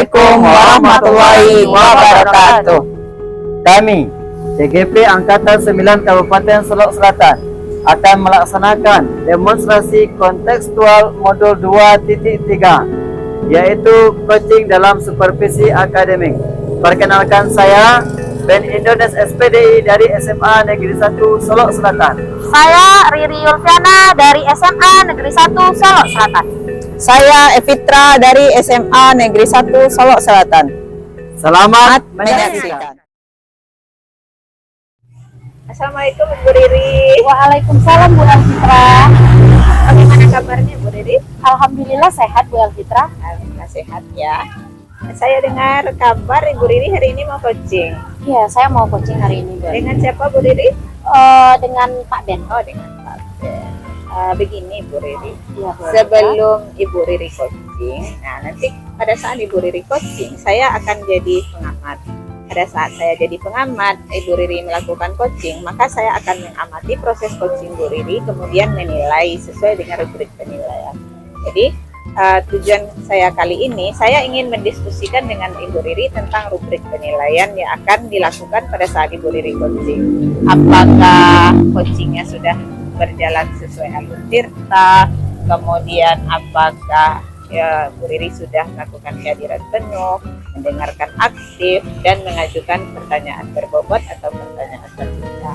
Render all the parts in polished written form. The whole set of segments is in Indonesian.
Assalamualaikum warahmatullahi wabarakatuh. Kami, TGP Angkatan 9 Kabupaten Solok Selatan akan melaksanakan demonstrasi kontekstual modul 2.3, yaitu coaching dalam supervisi akademik. Perkenalkan, saya Ben Indones SPDI dari SMA Negeri 1 Solok Selatan. Saya Riri Yulfiana dari SMA Negeri 1 Solok Selatan. Saya Evitra dari SMA Negeri 1 Solok Selatan. Selamat Menyaksikan. Assalamualaikum Bu Riri. Waalaikumsalam Bu Elvitra. Bagaimana kabarnya Bu Riri? Alhamdulillah sehat Bu Elvitra. Alhamdulillah sehat ya. Saya dengar kabar Ibu Riri hari ini mau coaching. Iya, saya mau coaching hari ini. Dengan siapa Bu Riri? Dengan Pak Ben. Oh, dengan Pak Ben. Begini Bu Riri, Iya, Bu. sebelum Ibu Riri coaching, nah nanti pada saat Ibu Riri coaching, saya akan jadi pengamat. Pada saat saya jadi pengamat, Ibu Riri melakukan coaching, maka saya akan mengamati proses coaching Bu Riri, kemudian menilai sesuai dengan rubrik penilaian. Jadi tujuan saya kali ini, saya ingin mendiskusikan dengan Ibu Riri tentang rubrik penilaian yang akan dilakukan pada saat Ibu Riri coaching. Apakah coachingnya sudah berjalan sesuai alur tirta, kemudian apakah ya Bu Riri sudah melakukan kehadiran penuh, mendengarkan aktif, dan mengajukan pertanyaan berbobot atau pertanyaan terbuka.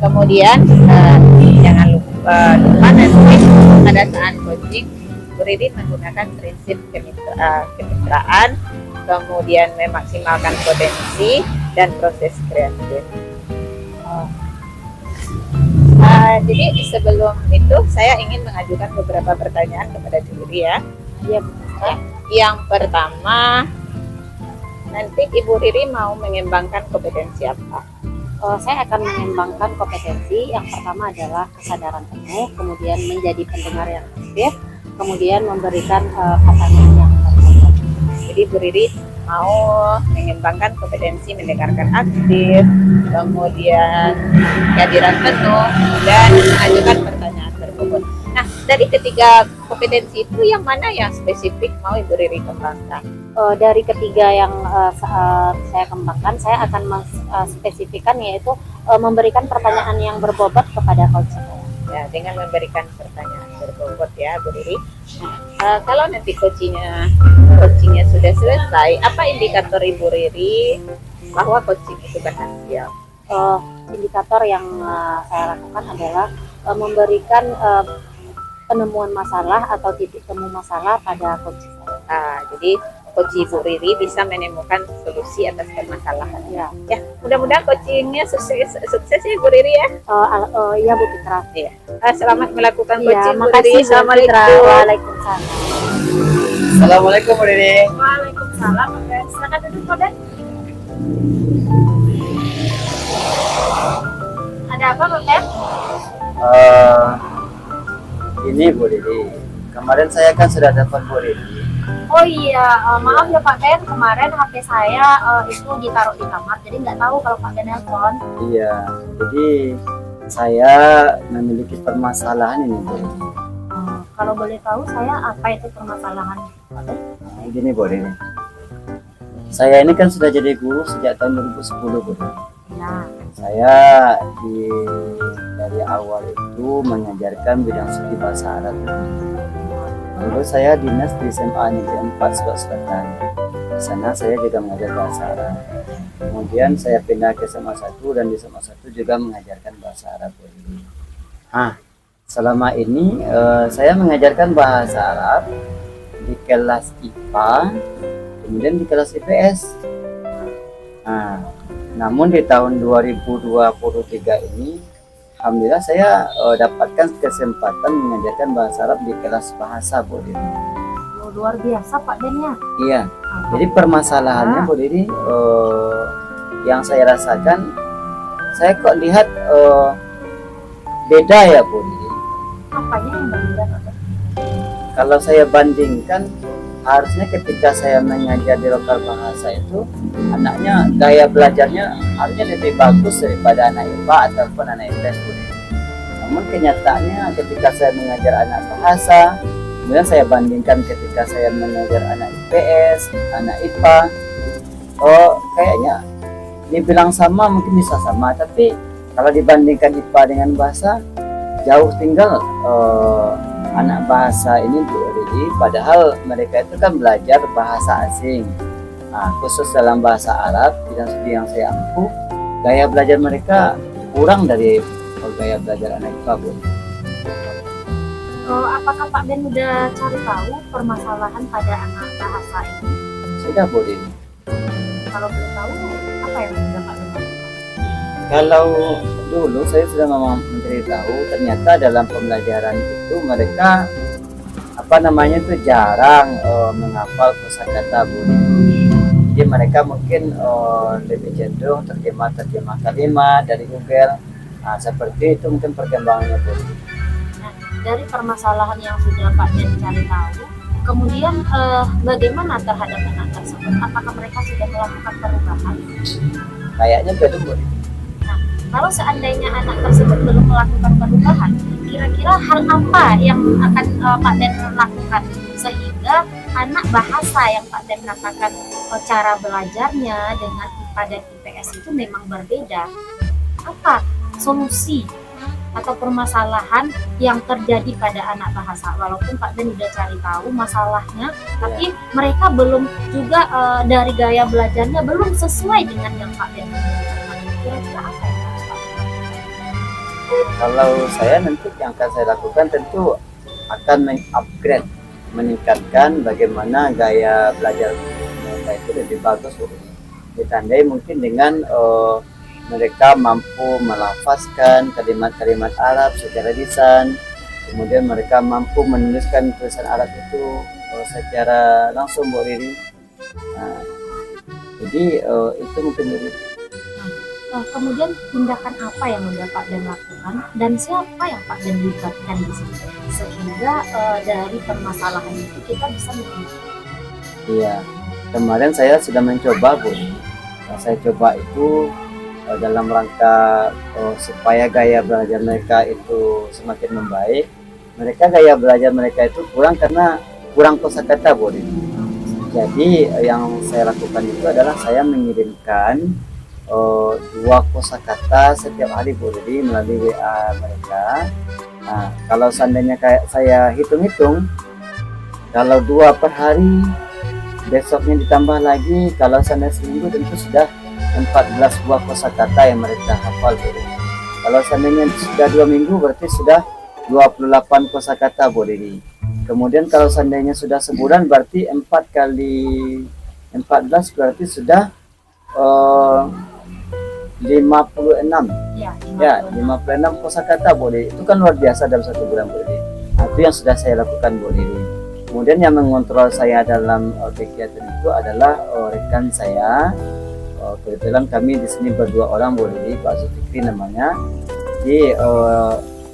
Kemudian jangan lupa nanti pada saat coaching Bu Riri menggunakan prinsip kemitraan, kemudian memaksimalkan potensi dan proses kreatif. Jadi sebelum itu saya ingin mengajukan beberapa pertanyaan kepada Bu Riri ya. Iya, Bu. Ya. Yang pertama, nanti Ibu Riri mau mengembangkan kompetensi apa? Saya akan mengembangkan kompetensi. Yang pertama adalah kesadaran penuh, kemudian menjadi pendengar yang aktif, kemudian memberikan pertanyaan yang berbobot. Jadi Bu Riri mau mengembangkan kompetensi mendengarkan aktif, kemudian kehadiran penuh, dan mengajukan pertanyaan berbobot. Nah, dari ketiga kompetensi itu yang mana yang spesifik mau Ibu Riri kembangkan? Dari ketiga yang saya kembangkan, saya akan spesifikkan, yaitu memberikan pertanyaan yang berbobot kepada coach saya. Ya, dengan memberikan pertanyaan berbobot ya Bu Riri. Kalau nanti coachingnya sudah selesai, apa indikator Ibu Riri bahwa coaching itu berhasil? Indikator yang saya lakukan adalah memberikan penemuan masalah atau titik temu masalah pada coach saya. Jadi coach Ibu Riri bisa menemukan solusi atas permasalahan. Ya. Ya, mudah-mudahan coachingnya sukses ya Bu Riri ya. Iya Bu Fitra. Ya. Selamat melakukan Iya, coaching Bu makasih Riri. Bu Fitra. Assalamualaikum. Waalaikumsalam. Assalamualaikum Bu Riri. Waalaikumsalam. Silakan duduk Pak Ben. Ada apa Pak Ben? Ini Bu Riri, kemarin saya kan sudah telepon Bu Riri. Oh iya, maaf ya Pak Ben, kemarin HP saya itu ditaruh di kamar, jadi nggak tahu kalau Pak Ben nelpon. Iya, jadi saya memiliki permasalahan ini Bu Riri. Kalau boleh tahu saya apa itu permasalahan Pak Ben? Nah, gini Bu Riri, saya ini kan sudah jadi guru sejak tahun 2010 Bu Riri. Ya. Saya dari awal itu mengajarkan bidang studi bahasa Arab. Dulu saya dinas di SMA Negeri 4 Solok Selatan. Di sana saya juga mengajar bahasa Arab. Kemudian saya pindah ke SMA 1 dan di SMA 1 juga mengajarkan bahasa Arab. Selama ini saya mengajarkan bahasa Arab di kelas IPA, kemudian di kelas IPS. Namun di tahun 2023 ini, alhamdulillah saya dapatkan kesempatan mengajarkan bahasa Arab di kelas bahasa Bu Riri. Luar biasa Pak Ben ya. Iya, jadi permasalahannya Bu Riri, yang saya rasakan, saya kok lihat beda ya Bu Riri. Apanya yang berbeda Pak Ben? Kalau saya bandingkan, harusnya ketika saya mengajar di lokal bahasa itu, anaknya gaya belajarnya harusnya lebih bagus daripada anak IPA ataupun anak IPS. Namun kenyataannya ketika saya mengajar anak bahasa, kemudian saya bandingkan ketika saya mengajar anak IPA IPS, anak IPA. Oh, kayaknya dibilang sama mungkin bisa sama, tapi kalau dibandingkan IPA dengan bahasa jauh tinggal anak bahasa ini Bu Riri, padahal mereka itu kan belajar bahasa asing. Nah, khusus dalam bahasa Arab, bidang studi yang saya ampuh, gaya belajar mereka kurang dari gaya belajar anak IPA Bu. Apakah Pak Ben udah cari tahu permasalahan pada anak bahasa ini? Sudah Bu Riri. Kalau belum tahu, apa yang sudah Pak Ben lakukan? Kalau dulu saya sudah mencari tahu, ternyata dalam pembelajaran itu mereka itu jarang menghafal kosakata Bu Riri. Jadi mereka mungkin lebih cenderung terjemah kalimat dari Google. Nah, seperti itu mungkin perkembangannya Bu Riri. Nah, dari permasalahan yang sudah Pak Ben cari tahu, kemudian bagaimana terhadap anak tersebut? Apakah mereka sudah melakukan perubahan? Kayaknya belum Bu Riri. Nah, kalau seandainya anak tersebut belum melakukan perubahan, kira-kira hal apa yang akan Pak Ben lakukan sehingga anak bahasa yang Pak Ben katakan cara belajarnya dengan IPA dan IPS itu memang berbeda? Apa solusi atau permasalahan yang terjadi pada anak bahasa? Walaupun Pak Ben udah cari tahu masalahnya, tapi mereka belum juga dari gaya belajarnya belum sesuai dengan yang Pak Ben inginkan. Kira-kira apa yang harus Pak Ben lakukan? Kalau saya nanti yang akan saya lakukan tentu akan mengupgrade, meningkatkan bagaimana gaya belajar mereka itu lebih bagus Bu. Ditandai mungkin dengan mereka mampu melafazkan kalimat-kalimat Arab secara lisan, kemudian mereka mampu menuliskan tulisan Arab itu secara langsung Bu Riri. Nah, jadi itu mungkin Bu Riri. Kemudian tindakan apa yang sudah Pak Ben lakukan dan siapa yang Pak Ben libatkan di sini sehingga dari permasalahan itu kita bisa menghentikan? Iya, kemarin saya sudah mencoba Bu. Nah, saya coba itu dalam rangka supaya gaya belajar mereka itu semakin membaik. Mereka gaya belajar mereka itu kurang karena kurang kosakata Bu. Jadi yang saya lakukan itu adalah saya mengirimkan 2 kosakata setiap hari Bu Riri melalui WA mereka. Nah, kalau seandainya kayak saya hitung-hitung, kalau 2 per hari, besoknya ditambah lagi, kalau seandainya seminggu tentu sudah 14 buah kosakata yang mereka hafal Bu Riri. Kalau seandainya sudah 2 minggu berarti sudah 28 kosakata Bu Riri. Kemudian kalau seandainya sudah sebulan berarti 4 kali 14 berarti sudah 56. Ya, 56 kosakata Bu Riri. Itu kan luar biasa dalam 1 bulan Bu Riri. Nah, itu yang sudah saya lakukan Bu Riri. Kemudian yang mengontrol saya dalam kegiatan itu adalah rekan saya. Kebetulan kami di sini berdua orang Bu Riri, Pak Zulfikri namanya. Jadi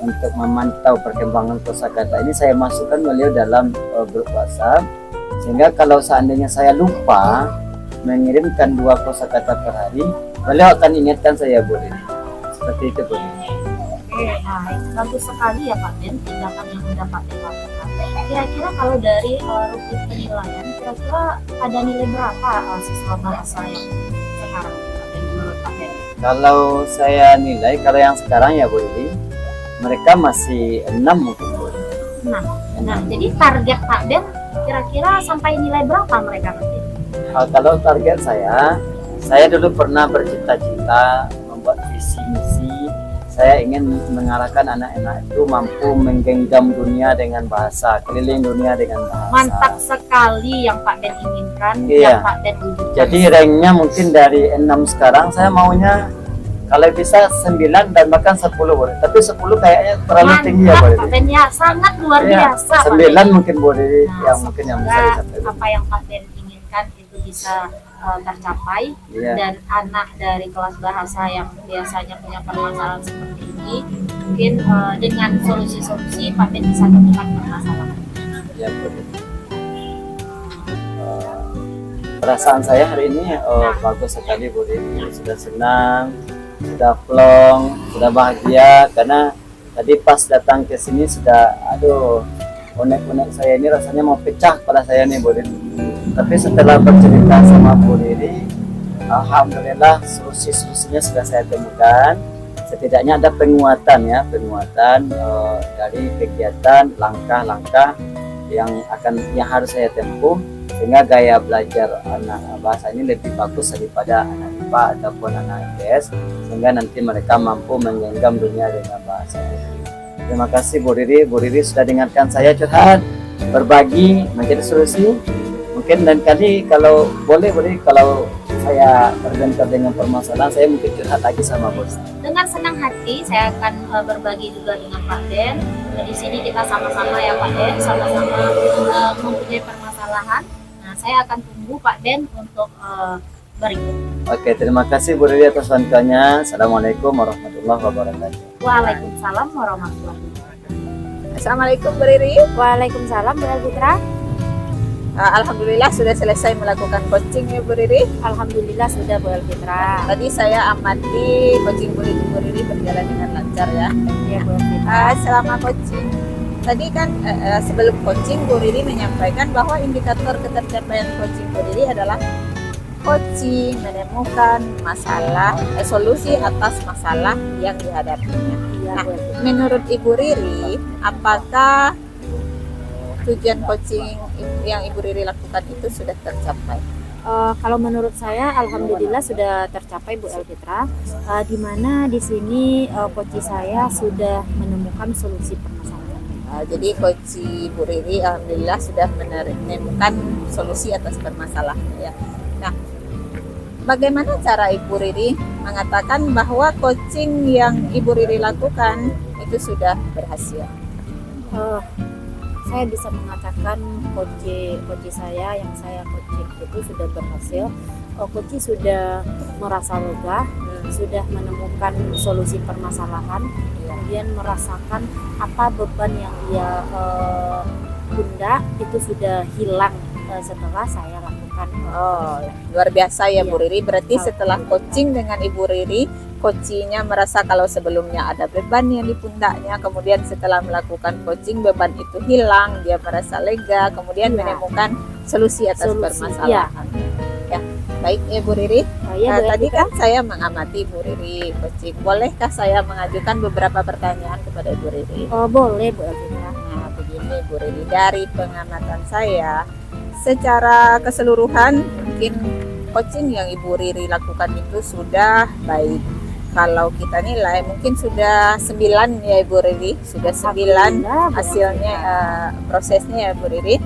untuk memantau perkembangan kosakata ini saya masukkan beliau dalam grup WhatsApp, sehingga kalau seandainya saya lupa mengirimkan 2 kosakata per hari, beliau akan ingatkan saya Bu Riri. Seperti itu Bu Riri. Oke, baik. Bagus sekali ya Pak Ben tindakan yang sudah Pak Ben lakukan. Kira-kira kalau dari rutin penilaian, kira-kira ada nilai berapa siswa bahasa yang sekarang Pak Ben menurut Pak Ben? Kalau saya nilai, kalau yang sekarang ya Bu Riri, mereka masih 6 mungkin Bu Riri. Nah, jadi target Pak Ben kira-kira sampai nilai berapa mereka nanti? Kalau target saya dulu pernah bercita-cita membuat visi misi. Saya ingin mengarahkan anak-anak itu mampu menggenggam dunia dengan bahasa, keliling dunia dengan bahasa. Mantap sekali yang Pak Ben inginkan, Iya. yang Pak Ben wujudkan. Jadi ranknya mungkin dari 6 sekarang, saya maunya kalau bisa 9 dan bahkan 10 boleh. Tapi 10 kayaknya terlalu tinggi ya boleh. Pak Ben ya, sangat luar biasa Pak 9 Ben. mungkin boleh Nah, mungkin yang bisa semoga dicapai. apa yang Pak Ben inginkan itu bisa tercapai. Iya. Dan anak dari kelas bahasa yang biasanya punya permasalahan seperti ini mungkin dengan solusi-solusi Pak Ben bisa temukan permasalahan. Ya, boleh. Perasaan saya hari ini bagus sekali Bu Riri. Sudah senang, sudah plong, sudah bahagia karena tadi pas datang ke sini sudah unek-unek saya ini rasanya mau pecah kepala saya nih Bu Riri. Tapi setelah bercerita sama Bu Riri, alhamdulillah solusi-solusinya sudah saya temukan. Setidaknya ada penguatan dari kegiatan langkah-langkah yang harus saya tempuh, sehingga gaya belajar anak bahasa ini lebih bagus daripada anak IPA ataupun anak IPS, sehingga nanti mereka mampu menggenggam dunia dengan bahasa ini. Terima kasih Bu Riri. Bu Riri sudah dengarkan saya curhat, berbagi, menjadi solusi. Mungkin lain kali kalau boleh, kalau saya terbentur dengan permasalahan, saya mungkin curhat lagi sama bos. Dengan senang hati saya akan berbagi juga dengan Pak Den. Di sini kita sama-sama ya Pak Den, sama-sama mempunyai permasalahan. Nah, saya akan tunggu Pak Den untuk berikut. Oke, terima kasih Bu Riri atas bantuannya. Assalamualaikum warahmatullahi wabarakatuh. Waalaikumsalam warahmatullahi wabarakatuh. Assalamualaikum Bu Riri. Waalaikumsalam Bu Elvitra. Alhamdulillah sudah selesai melakukan coaching ya Bu Riri. Alhamdulillah sudah Bu Elvitra. Tadi saya amati coaching Bu Riri berjalan dengan lancar ya. Ya Bu Elvitra. Selama coaching tadi kan sebelum coaching Bu Riri menyampaikan bahwa indikator ketercapaian coaching Bu Riri adalah coaching menemukan masalah, solusi atas masalah yang dihadapinya. Ya, Nah, Bu Elvitra. menurut Ibu Riri, apakah tujuan coaching yang Ibu Riri lakukan itu sudah tercapai? Kalau menurut saya, alhamdulillah sudah tercapai Bu Elvitra. Di mana di sini coach saya sudah menemukan solusi permasalahan. Jadi coach Bu Riri alhamdulillah sudah menemukan solusi atas permasalahan ya. Nah, bagaimana cara Ibu Riri mengatakan bahwa coaching yang Ibu Riri lakukan itu sudah berhasil? Saya bisa mengatakan coach saya yang saya coaching itu sudah berhasil. Coach sudah merasa lega, sudah menemukan solusi permasalahan, kemudian merasakan apa beban yang dia pundak itu sudah hilang setelah saya lakukan. Oh, luar biasa ya Bu Iya. Riri. Berarti setelah coaching dengan Ibu Riri, coachingnya merasa kalau sebelumnya ada beban yang di pundaknya, kemudian setelah melakukan coaching beban itu hilang, dia merasa lega, kemudian Iya. menemukan solusi atas Solusi, permasalahan. Ya, baik ya Bu Riri. Ya, Bu Tadi Elvitra. kan saya mengamati Bu Riri coaching. Bolehkah saya mengajukan beberapa pertanyaan kepada Bu Riri? Boleh Bu Elvitra. Nah, begini Bu Riri, dari pengamatan saya, secara keseluruhan mungkin coaching yang Ibu Riri lakukan itu sudah baik. Kalau kita nilai mungkin sudah 9 ya Ibu Riri, sudah 9 Alhamdulillah, Bu hasilnya prosesnya ya Bu Riri.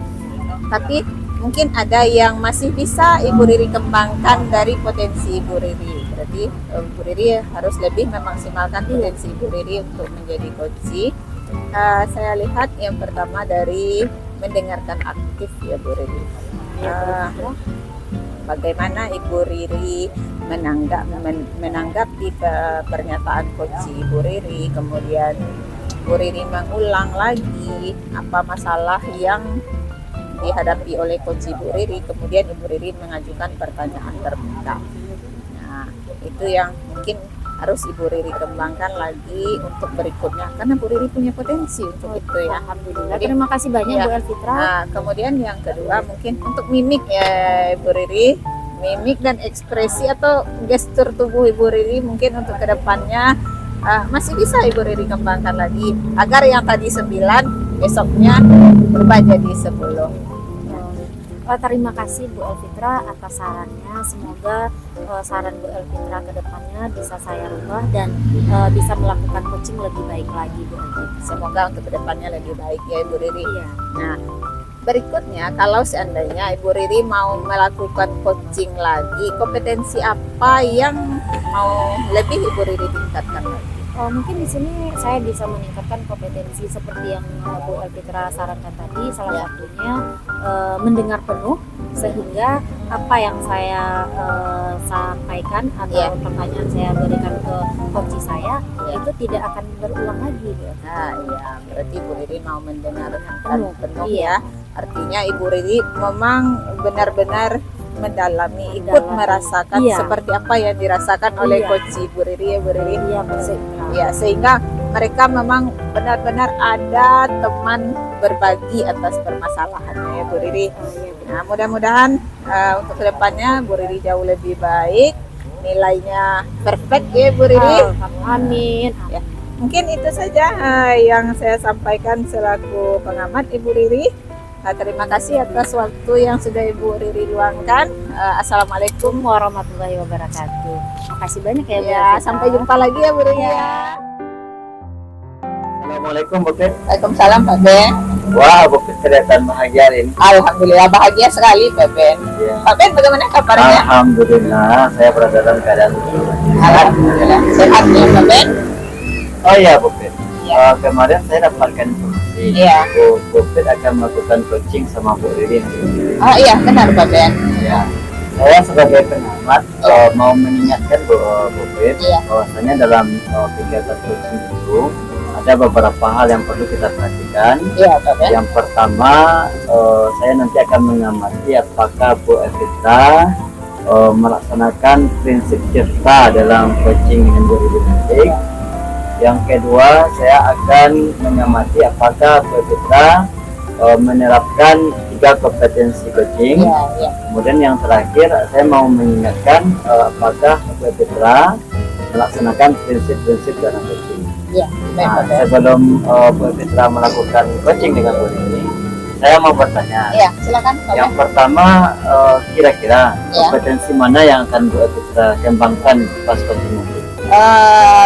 Tapi mungkin ada yang masih bisa Ibu Riri kembangkan dari potensi Ibu Riri. Berarti Ibu Riri harus lebih memaksimalkan potensi Ibu Riri untuk menjadi coach. Saya lihat yang pertama dari mendengarkan aktif ya Bu Riri. Bagaimana Ibu Riri menanggapi pernyataan coach Ibu Riri, kemudian Ibu Riri mengulang lagi apa masalah yang dihadapi oleh coach Ibu Riri, kemudian Ibu Riri mengajukan pertanyaan terbuka. Nah, itu yang mungkin harus Ibu Riri kembangkan lagi untuk berikutnya, karena Bu Riri punya potensi untuk itu ya. Alhamdulillah. Jadi, Terima kasih banyak ya. Bu Elvitra. Nah, kemudian yang kedua mungkin untuk mimik ya Ibu Riri, mimik dan ekspresi atau gestur tubuh Ibu Riri mungkin untuk kedepannya masih bisa Ibu Riri kembangkan lagi agar yang tadi 9 besoknya berubah jadi 10. Terima kasih Bu Elvitra atas sarannya. Semoga saran Bu Elvitra ke depannya bisa saya rubah dan bisa melakukan coaching lebih baik lagi Bu Elvitra. Semoga untuk kedepannya lebih baik ya Ibu Riri. Iya. Nah, berikutnya kalau seandainya Ibu Riri mau melakukan coaching lagi, kompetensi apa yang mau lebih Ibu Riri tingkatkan lagi? Mungkin di sini saya bisa meningkatkan kompetensi seperti yang Bu Elvitra sarankan tadi. Salah satunya mendengar penuh, sehingga apa yang saya sampaikan atau pertanyaan saya berikan ke coach saya itu tidak akan berulang lagi. Nah, iya, berarti Ibu Riri mau mendengarkan Penuh. penuh Iya. ya. Artinya Ibu Riri memang benar-benar mendalami, ikut merasakan Iya. seperti apa yang dirasakan oleh Iya. coach Ibu Riri ya Bu Riri. Iya Bu Elvitra. Ya, sehingga mereka memang benar-benar ada teman berbagi atas permasalahannya ya Bu Riri. Iya, Bu Nah, mudah-mudahan untuk kedepannya Bu Riri jauh lebih baik, nilainya perfect ya Bu Riri. Amin. Ya, mungkin itu saja yang saya sampaikan selaku pengamat Ibu Riri. Terima kasih atas waktu yang sudah Ibu Riri luangkan. Assalamualaikum Warahmatullahi wabarakatuh. Makasih banyak ya Bu. ya, sampai jumpa lagi ya Bu Riri ya. Assalamualaikum Bu Fit. Waalaikumsalam Pak Ben. Wah, Bu Fit kelihatan bahagia hari ini. Alhamdulillah bahagia sekali Pak Ben. Ya. Pak Ben bagaimana kabarnya? Alhamdulillah, saya berada dalam keadaan Alhamdulillah sehat ya Pak Ben. Oh iya Bu Fit. Ya. Kemarin saya dapatkan informasi Iya. Bu Fit akan melakukan coaching sama Bu Riri. Oh iya benar Pak Ben. Ya. Saya sebagai pengamat mau mengingatkan Bu Fit Iya. bahwasanya dalam kegiatan coaching itu ada beberapa hal yang perlu kita perhatikan. Iya Pak Ben. Yang pertama, saya nanti akan mengamati apakah Bu Evita melaksanakan prinsip CIRTA dalam coaching dengan Bu Riri nanti. Yang kedua, saya akan mengamati apakah Bu Evita menerapkan 3 kompetensi coaching. Iya, iya. Kemudian yang terakhir, saya mau mengingatkan apakah Bu Evita melaksanakan prinsip-prinsip dalam coaching. Iya, baik Nah, Pak Ben. sebelum Bu Fitra melakukan coaching dengan Bu Riri, saya mau bertanya. Iya, silakan Pak Ben. Yang pertama, kira-kira Ya. kompetensi mana yang akan Bu Fitra kembangkan pas coaching nanti?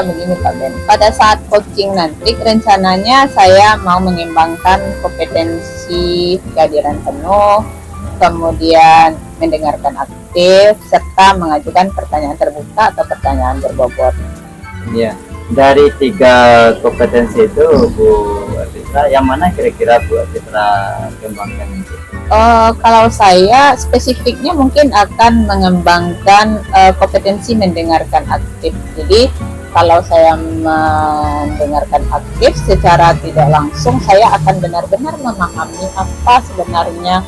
Begini Pak Ben, pada saat coaching nanti rencananya saya mau mengembangkan kompetensi kehadiran penuh, kemudian mendengarkan aktif, serta mengajukan pertanyaan terbuka atau pertanyaan berbobot. Iya. Dari 3 kompetensi itu, Bu Fitra, yang mana kira-kira Bu Fitra kembangkan nanti? Kalau saya spesifiknya mungkin akan mengembangkan kompetensi mendengarkan aktif. Jadi kalau saya mendengarkan aktif secara tidak langsung, saya akan benar-benar memahami apa sebenarnya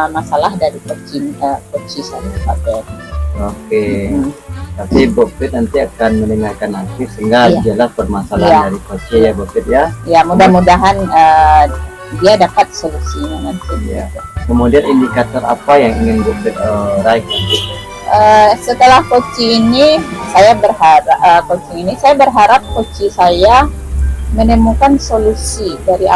masalah dari coaching saya Pak Ben. Oke. Tapi Bu Fit nanti akan mendengarkan aktif sehingga Iya. jelas permasalahan Iya. dari coaching ya Bu Fit ya. Ya mudah-mudahan dia dapat solusinya nanti. Iya. Kemudian indikator apa yang ingin Bu Fit raih? Setelah coaching ini saya berharap coaching saya menemukan solusi dari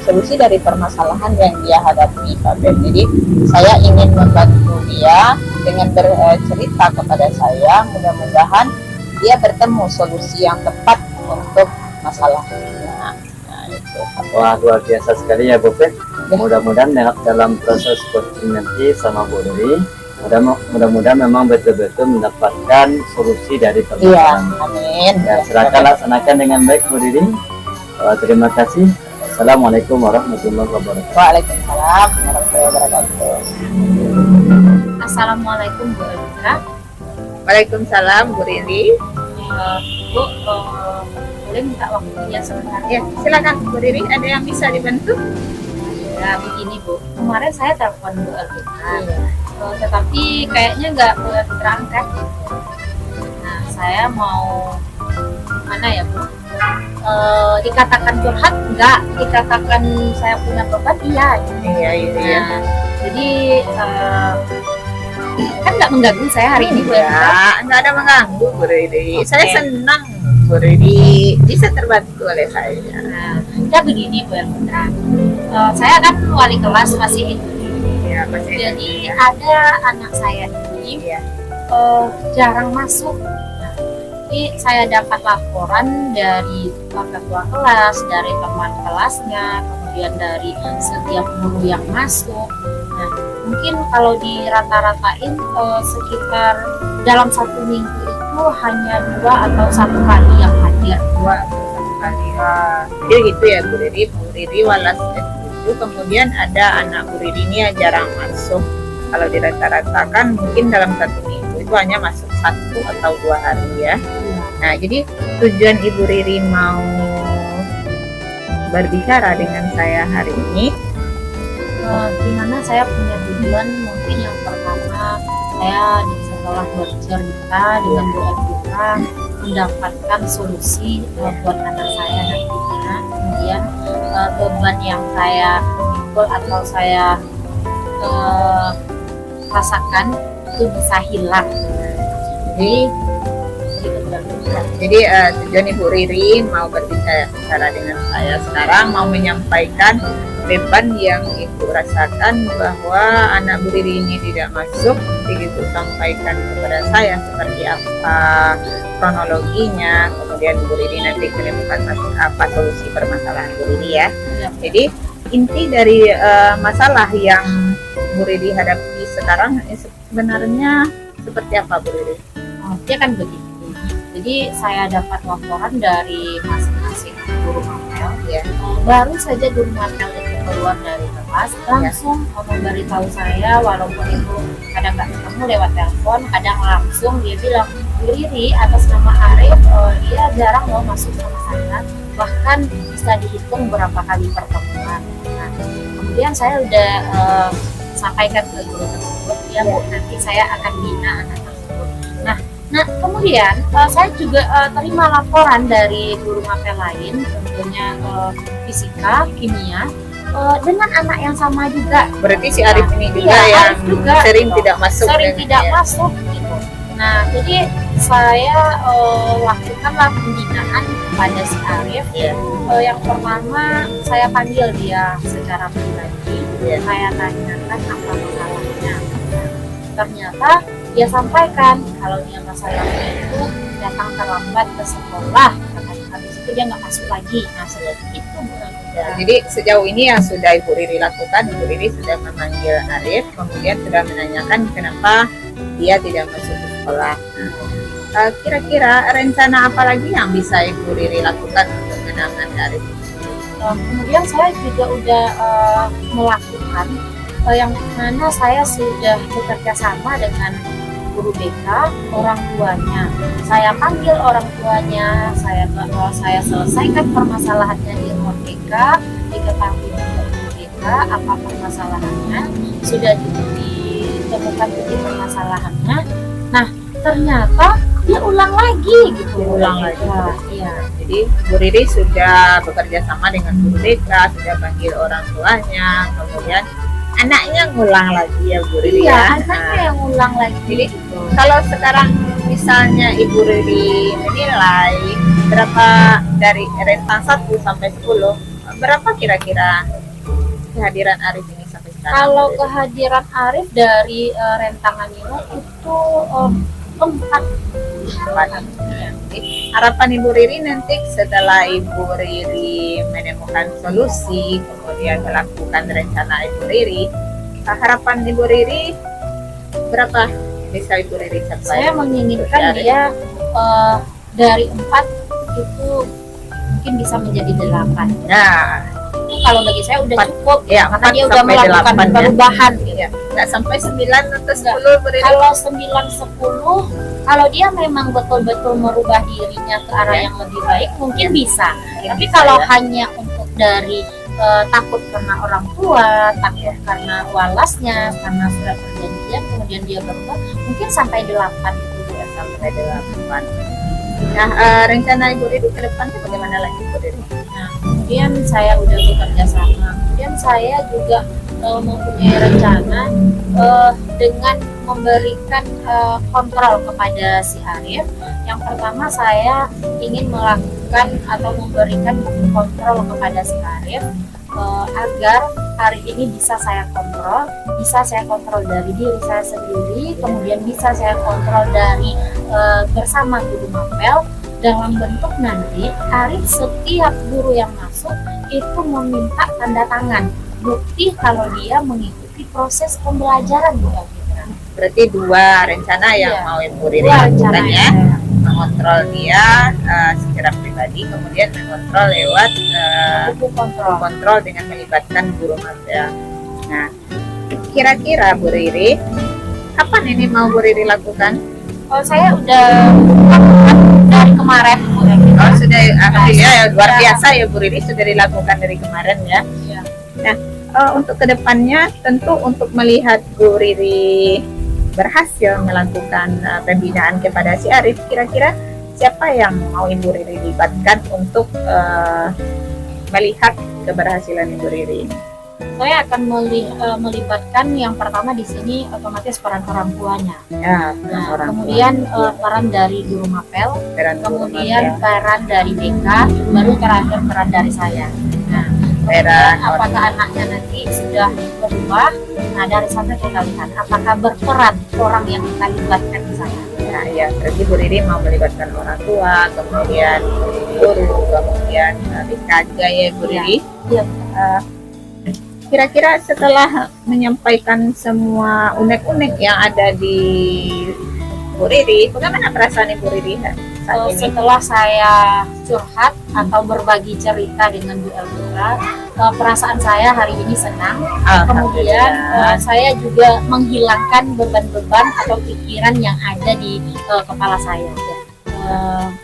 solusi dari permasalahan yang dia hadapi Pak Ben. Jadi saya ingin membantu dia dengan bercerita kepada saya, mudah-mudahan dia bertemu solusi yang tepat untuk masalahnya. Nah, itu Pak Ben. Wah, luar biasa sekali ya Bu Fit. Mudah-mudahan dalam proses coaching nanti sama Bu Riri, mudah-mudahan memang betul-betul mendapatkan solusi dari Iya, permasalahan. amin. Ya, silakan laksanakan dengan baik Bu Riri. Terima kasih. Assalamualaikum warahmatullahi wabarakatuh. Waalaikumsalam warahmatullahi wabarakatuh. Assalamualaikum Bu Evita. Waalaikumsalam Bu Riri. Bu, boleh minta waktunya sebentar? Ya, silakan Bu Riri, ada yang bisa dibantu? Ya begini Bu, kemarin saya telepon Bu Evita, Iya. tetapi kayaknya nggak Bu Evita angkat. Nah, saya mau mana ya Bu? Dikatakan curhat enggak, dikatakan saya punya beban iya. Iya, iya. Nah, jadi kan nggak mengganggu saya hari ini Bu Evita. Enggak ada mengganggu Bu Riri. Oke. Saya senang Bu Riri bisa terbantu oleh saya. Nah, kita begini Bu Evita, saya kan wali kelas masih itu. Ya, pasti. Jadi ada anak saya ini Iya. jarang masuk. Nah, ini saya dapat laporan dari kakak ketua kelas, dari teman kelasnya, kemudian dari setiap guru yang masuk. Nah, mungkin kalau dirata-ratain sekitar dalam 1 minggu itu hanya 2 atau 1 kali yang hadir. Dua atau satu kali. Jadi gitu ya Bu Riri. Bu Riri walas itu kemudian ada anak Bu Riri ini yang jarang masuk. Kalau dirata-ratakan mungkin dalam 1 minggu itu hanya masuk 1 atau 2 hari ya. Nah, jadi tujuan Ibu Riri mau berbicara dengan saya hari ini, Dimana saya punya tujuan mungkin yang pertama saya setelah bercerita dengan Bu Evita mendapatkan solusi buat anak saya nantinya. Kemudian beban yang saya pikul atau saya rasakan itu bisa hilang. Jadi gitu, Jadi tujuan Ibu Riri mau berbicara dengan saya sekarang, mau menyampaikan beban yang Ibu rasakan bahwa anak Bu Riri ini tidak masuk. Jadi Ibu sampaikan kepada saya seperti apa kronologinya, kemudian Bu Riri nanti menemukan apa solusi permasalahan Bu Riri ya. Ya. Jadi inti dari masalah yang Bu Riri hadapi sekarang sebenarnya seperti apa Bu Riri? dia kan begitu. Jadi saya dapat laporan dari masing-masing guru mapel. Ya. Baru saja guru mapel itu keluar dari kelas langsung memberitahu saya, walaupun itu kadang nggak ketemu lewat telepon, kadang langsung dia bilang, Bu Riri atas nama Arif, dia jarang loh masuk sama saya, bahkan bisa dihitung berapa kali pertemuan. Nah, kemudian saya udah sampaikan ke guru tersebut, ya Bu, nanti saya akan bina anak tersebut. Nah, kemudian saya juga terima laporan dari guru mapel lain, tentunya fisika, kimia, dengan anak yang sama juga. Berarti si Arif ini juga Iya, yang Arif juga, sering gitu. tidak masuk. Sering dan- tidak ya. masuk gitu. Nah, jadi saya lakukanlah pembinaan pada si Arif. Iya. Yang pertama saya panggil dia secara pribadi, Iya. saya saya tanyakan apa masalahnya. Ternyata dia sampaikan kalau dia masalahnya itu datang terlambat ke sekolah, habis itu dia nggak masuk lagi. Nah, seperti itu bukan Ya, jadi sejauh ini yang sudah Ibu Riri lakukan, Ibu Riri sudah memanggil Arif, kemudian sudah menanyakan kenapa dia tidak masuk ke sekolah. Kira-kira rencana apa lagi yang bisa Ibu Riri lakukan untuk menangani Arif? Kemudian saya juga udah melakukan yang mana saya sudah bekerja sama dengan guru BK, orang tuanya. Saya panggil orang tuanya, saya selesaikan permasalahannya di ruang BK, diketahui oleh guru BK apa permasalahannya, sudah ditemukan titik permasalahannya. Nah, ternyata dia ulang lagi gitu. Ulang lagi. Iya. Jadi Bu Riri sudah bekerja sama dengan guru BK, sudah panggil orang tuanya, kemudian anaknya ngulang lagi ya Bu Riri Iya, ya. anaknya yang ulang lagi. Jadi kalau sekarang misalnya Ibu Riri menilai berapa dari rentang 1 sampai 10, berapa kira-kira kehadiran Arif ini sampai sekarang? Kalau Bu Riri? kehadiran Arif dari rentangan ini itu 4. Harapan Ibu Riri nanti setelah Ibu Riri menemukan solusi, kemudian melakukan rencana Ibu Riri, harapan Ibu Riri berapa bisa Ibu Riri capai? Saya menginginkan Arif? dia dari 4 itu mungkin bisa menjadi 8. Nah, Itu kalau bagi saya udah 4, cukup, ya, karena 4 dia udah sampai melakukan 8 ya. perubahan gitu. iya, nggak sampai 9 atau 10 Bu Riri? Kalau 9-10, kalau dia memang betul-betul merubah dirinya ke arah Ya. yang lebih baik, mungkin bisa. Mungkin Tapi bisa, kalau ya. hanya untuk dari takut karena orang tua, takut karena walasnya, karena surat perjanjian, kemudian dia berubah, mungkin sampai 8 itu dia. Sampai 8. Nah, rencana Ibu Riri ke depan bagaimana lagi Bu Riri? Nah, kemudian saya udah bekerja sama. Kemudian saya juga mempunyai rencana dengan memberikan kontrol kepada si Arif. Yang pertama saya ingin melakukan atau memberikan kontrol kepada si Arif agar hari ini bisa saya kontrol dari diri saya sendiri, kemudian bisa saya kontrol dari bersama guru mapel. Dalam bentuk nanti Arif setiap guru yang masuk itu meminta tanda tangan bukti kalau dia mengikuti proses pembelajaran, Bu Fitra. Berarti 2 rencana yang Iya. mau Ibu Riri Dua lakukan rencana ya, saya. mengontrol dia secara pribadi, kemudian mengontrol lewat Buku kontrol. kontrol dengan melibatkan guru mapel. Nah, kira-kira Bu Riri, kapan ini mau Bu Riri lakukan? Saya udah lakukan dari kemarin, Bu Fitra. Oh, sudah, alhamdulillah ya, luar Sudah. biasa ya Bu Riri, sudah dilakukan dari kemarin ya. Iya. Nah, untuk kedepannya tentu untuk melihat Bu Riri berhasil melakukan pembinaan kepada si Arif, kira-kira siapa yang mau Ibu Riri libatkan untuk melihat keberhasilan Ibu Riri? Saya akan melibatkan yang pertama di sini otomatis peran orang tuanya. Ya, Nah, orang kemudian peran dari guru mapel, peran kemudian peran dari BK, baru terakhir peran dari saya. Nah, peran apakah anaknya nanti sudah berubah? Nah, dari sana kita lihat apakah berperan orang yang kita libatkan di sana. Nah, ya, berarti Bu Riri mau melibatkan orang tua, kemudian guru, kemudian BK juga ya Bu Riri. Iya. Kira-kira setelah menyampaikan semua unek-unek yang ada di Bu Riri, bagaimana perasaan Ibu Riri saat ini? Setelah saya curhat atau berbagi cerita dengan Bu Elvira, perasaan saya hari ini senang. Kemudian saya juga menghilangkan beban-beban atau pikiran yang ada di kepala saya.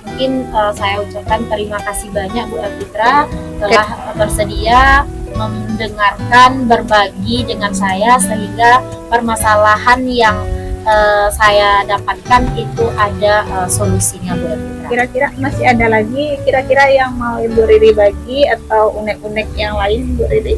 Mungkin saya ucapkan terima kasih banyak Bu Elvira telah bersedia mendengarkan, berbagi dengan saya sehingga permasalahan yang saya dapatkan itu ada solusinya Bu Elvira. Kira-kira masih ada lagi kira-kira yang mau Ibu Riri bagi atau unek-unek yang lain Bu Riri?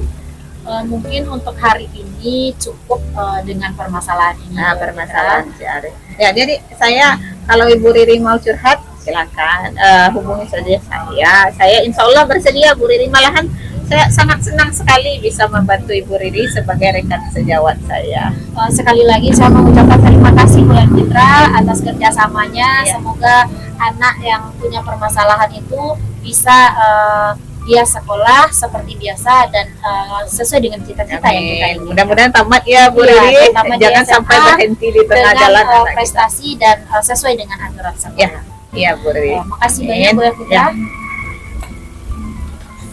Mungkin untuk hari ini cukup dengan permasalahan ini. Nah, permasalahan si Arif. Ya, jadi saya kalau Ibu Riri mau curhat silakan hubungi saja saya. Saya insya Allah bersedia Bu Riri, malahan saya sangat senang sekali bisa membantu Ibu Riri sebagai rekan sejawat saya. Sekali lagi saya mengucapkan terima kasih Bu Elvira atas kerjasamanya. Semoga anak yang punya permasalahan itu bisa dia sekolah seperti biasa dan sesuai dengan cita-cita yang kita inginkan. Mudah-mudahan tamat ya Bu Riri. Jangan sampai berhenti di tengah jalan. Dengan prestasi dan sesuai dengan aturan sekolah. Iya Bu Riri. Makasih banyak Bu Elvira.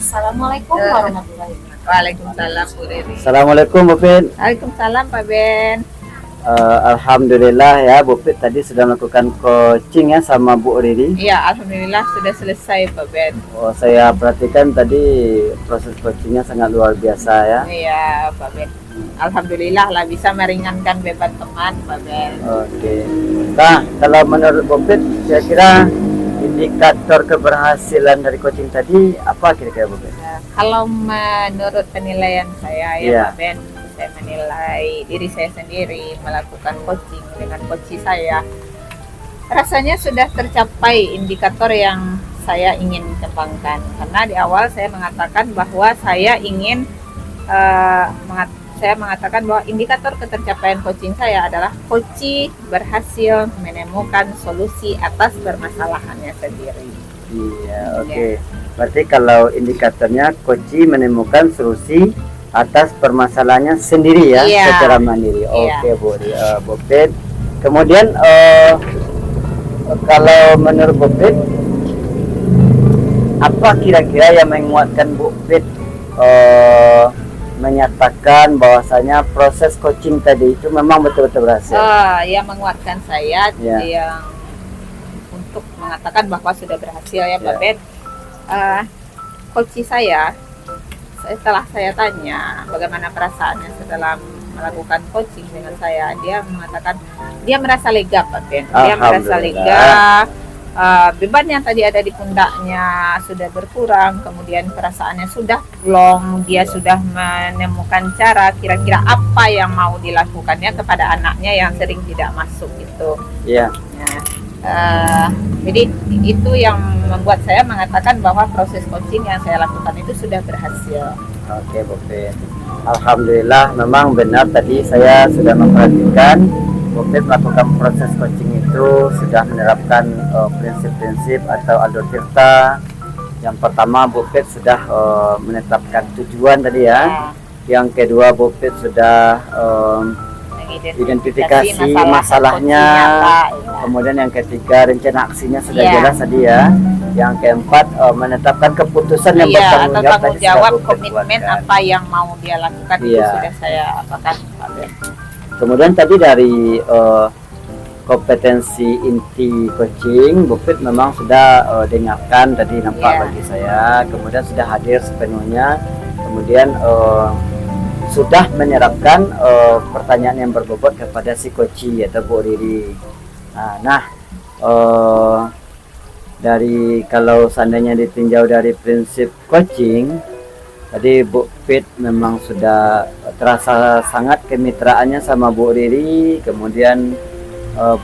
Assalamualaikum warahmatullahi wabarakatuh. Waalaikumsalam Bu Riri. Assalamualaikum Bu Fit. Waalaikumsalam Pak Ben. Alhamdulillah ya Bu Fit tadi sudah melakukan coaching ya sama Bu Riri. Iya, alhamdulillah sudah selesai Pak Ben. Oh, saya perhatikan tadi proses coachingnya sangat luar biasa ya. Iya Pak Ben. Alhamdulillah lah bisa meringankan beban teman Pak Ben. Oke. Nah, kalau menurut Bu Fit kira-kira indikator keberhasilan dari coaching tadi apa kira-kira Bu Fit? Kalau menurut penilaian saya Iya. Pak Ben, saya menilai diri saya sendiri melakukan coaching dengan coach saya, rasanya sudah tercapai indikator yang saya ingin kembangkan. Karena di awal saya mengatakan bahwa saya ingin saya mengatakan bahwa indikator ketercapaian coaching saya adalah coach berhasil menemukan solusi atas permasalahannya sendiri. Iya, oke. Berarti kalau indikatornya coach menemukan solusi atas permasalahannya sendiri ya, Iya. secara mandiri. Iya. Oke, Bu Fit. Kemudian kalau menurut Bu Fit, apa kira-kira yang menguatkan Bu Fit menyatakan bahwasanya proses coaching tadi itu memang betul-betul berhasil? Yang menguatkan saya Ya. yang untuk mengatakan bahwa sudah berhasil ya Pak Ya. Ben. Coach saya, setelah saya tanya bagaimana perasaannya setelah melakukan coaching dengan saya, dia mengatakan dia merasa lega Pak Ben. Dia merasa lega. Beban yang tadi ada di pundaknya sudah berkurang, kemudian perasaannya sudah plong, dia sudah menemukan cara kira-kira apa yang mau dilakukannya kepada anaknya yang sering tidak masuk itu. Iya. Jadi itu yang membuat saya mengatakan bahwa proses coaching yang saya lakukan itu sudah berhasil. Oke, Bu Fit. Alhamdulillah memang benar tadi saya sudah memperhatikan Bu Fit melakukan proses coaching itu sudah menerapkan prinsip-prinsip atau alur tirta. Yang pertama Bu Fit sudah menetapkan tujuan tadi ya. Yang kedua Bu Fit sudah identifikasi masalahnya. Kemudian yang ketiga rencana aksinya sudah jelas tadi ya. Yang keempat menetapkan keputusan yang bertanggung jawab, tanggung jawab komitmen apa yang mau dia lakukan itu sudah saya apakan. Kemudian tadi dari kompetensi inti coaching Bu Fit memang sudah dengarkan tadi nampak bagi saya. Kemudian sudah hadir sepenuhnya. Kemudian sudah menyerapkan pertanyaan yang berbobot kepada si coach atau Bu Riri. Dari kalau seandainya ditinjau dari prinsip coaching, Tadi Bu Fit memang sudah terasa sangat kemitraannya sama Bu Riri. Kemudian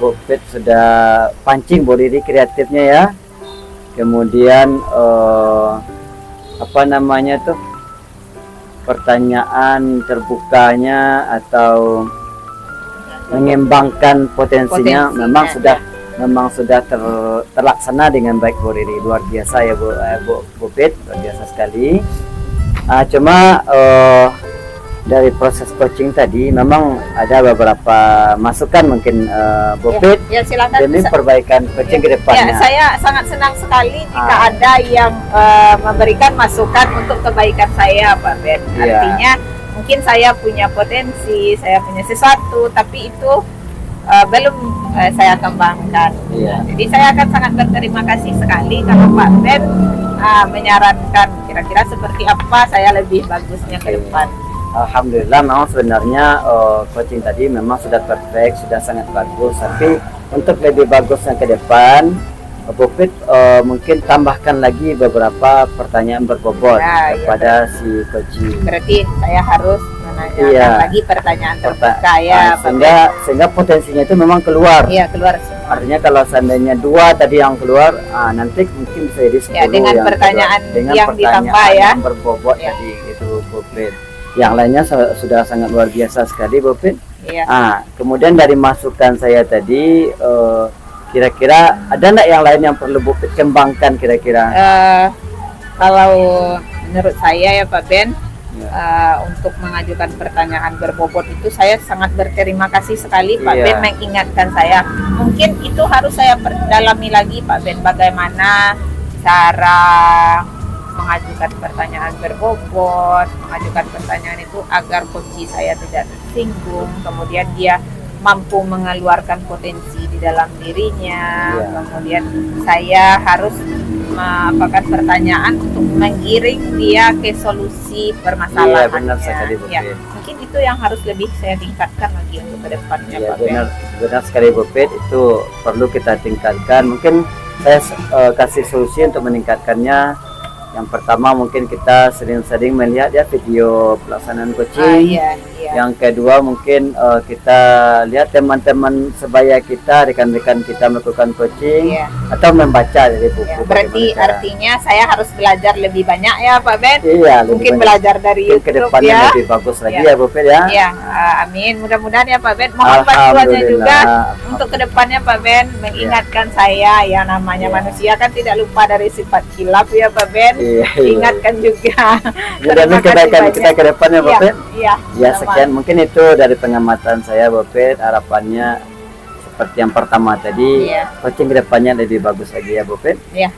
Bu Fit sudah pancing Bu Riri kreatifnya ya. Kemudian apa namanya tuh, pertanyaan terbukanya atau mengembangkan potensinya memang sudah terlaksana dengan baik Bu Riri. Luar biasa ya Bu Fit, luar biasa sekali. Cuma dari proses coaching tadi memang ada beberapa masukan mungkin Bu Fit Ya, silakan. demi perbaikan coaching ke depannya. Ya, saya sangat senang sekali jika ada yang memberikan masukan untuk kebaikan saya, Pak Ben. Iya. Artinya mungkin saya punya potensi, saya punya sesuatu, tapi itu belum saya kembangkan. Iya. Jadi saya akan sangat berterima kasih sekali kalau Pak Ben menyarankan kira-kira seperti apa saya lebih bagusnya ke depan. Alhamdulillah, memang sebenarnya coaching tadi memang sudah perfect, sudah sangat bagus. Tapi untuk lebih bagusnya ke depan, Bu Fit mungkin tambahkan lagi beberapa pertanyaan berbobot Ya, kepada si coaching. Berarti saya harus menanyakan Iya. lagi pertanyaan terbuka ya, Pak Ben. sehingga potensinya itu memang keluar. Iya, keluar semua. Artinya kalau seandainya 2 tadi yang keluar, nanti mungkin bisa jadi 10 Ya, dengan yang pertanyaan keluar. Dengan yang pertanyaan ditambah ya. yang berbobot Ya. tadi gitu Bu Fit. Yang lainnya sudah sangat luar biasa sekali Bu Fit. Iya. Kemudian dari masukan saya tadi, kira-kira ada nggak yang lain yang perlu Bu Fit kembangkan kira-kira? Kalau menurut saya ya Pak Ben, untuk mengajukan pertanyaan berbobot itu saya sangat berterima kasih sekali Pak Iya. Ben mengingatkan saya. Mungkin itu harus saya perdalami lagi Pak Ben, bagaimana cara mengajukan pertanyaan berbobot, mengajukan pertanyaan itu agar coach saya tidak tersinggung, kemudian dia mampu mengeluarkan potensi di dalam dirinya. Iya. Kemudian saya harus mengapakan pertanyaan untuk menggiring dia ke solusi permasalahannya. Iya, benar sekali, Bu Ya, Fit. mungkin itu yang harus lebih saya tingkatkan lagi untuk kedepannya Iya, Pak Ben. benar sekali Bu Fit, itu perlu kita tingkatkan. Mungkin saya kasih solusi untuk meningkatkannya. Yang pertama mungkin kita sering-sering melihat ya video pelaksanaan coaching. Iya. Yang kedua mungkin kita lihat teman-teman sebaya kita, rekan-rekan kita melakukan coaching, Iya. atau membaca dari buku. Ya, berarti bagaimana cara. artinya saya harus belajar lebih banyak ya Pak Ben. Iya, lebih Mungkin banyak. belajar dari Mungkin ke YouTube depannya ya. lebih bagus lagi Iya. ya Bu Fit ya. Ya, amin. Mudah-mudahan ya Pak Ben. Mohon bantuannya juga untuk kedepannya Pak Ben mengingatkan saya, yang namanya Iya. manusia kan tidak lupa dari sifat kilaf ya Pak Ben. Iya. Ingatkan juga. Jadi Terima kebaikan kasih kita banyak. ke depannya Bu Iya, Fit. iya. Ya, Sama. sekian mungkin itu dari pengamatan saya Bu Fit. Harapannya seperti yang pertama tadi, Iya. coaching kedepannya lebih bagus lagi ya Bu Fit. Iya.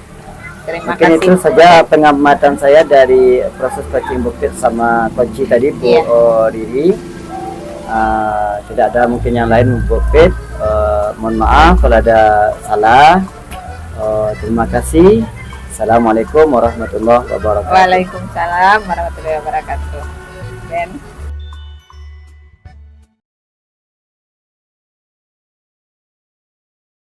Terima Mungkin kasih. itu saja pengamatan saya dari proses coaching Bu Fit sama coach tadi Bu Iya. Riri. Tidak ada mungkin yang lain Bu Fit. Mohon maaf kalau ada salah. Terima kasih. Assalamualaikum warahmatullahi wabarakatuh. Waalaikumsalam warahmatullahi wabarakatuh. Ben.